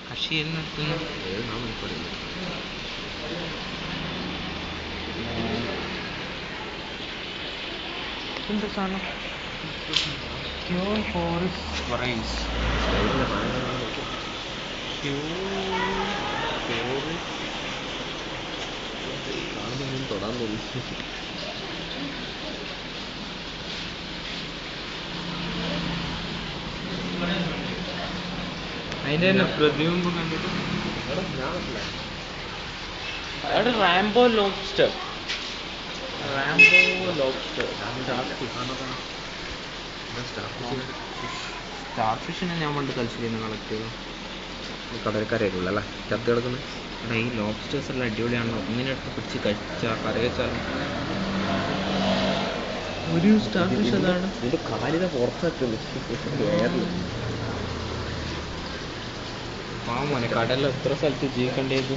കഷി നിർത്തുന്നു എന്താ സാധനം ക്യൂർ ഫോറസ്റ്റ് റൈസ് തൊടാൻ തോന്നി. അതിൻ്റെ തന്നെ പ്രതിബിംബം കണ്ടിട്ട് അവിടെ റാംബോ ലോബ്സ്റ്റർ സ്റ്റാർ ഫിഷിനെ ഞാൻ പണ്ട് തലശ്ശേരിന്ന് കളക്ട് ചെയ്തു. കടൽക്കരയായിട്ടുള്ള അല്ലേ ചത്ത് കിടക്കുന്നത്? അവിടെ ഈ ലോബ്സ്റ്റേഴ്സ് എല്ലാം അടിപൊളിയാണല്ലോ. ഒന്നിനടുത്ത് പിടിച്ച് കഴിച്ചാൽ കറി വെച്ചാലും ഒരു സ്റ്റാർ ഫിഷ് അതാണ്. ഇതിന്റെ കാലിത പുറത്തെത്തുന്നു വേറെ. മോനെ കടലിൽ എത്ര സ്ഥലത്ത് ജീവിക്കേണ്ടത്.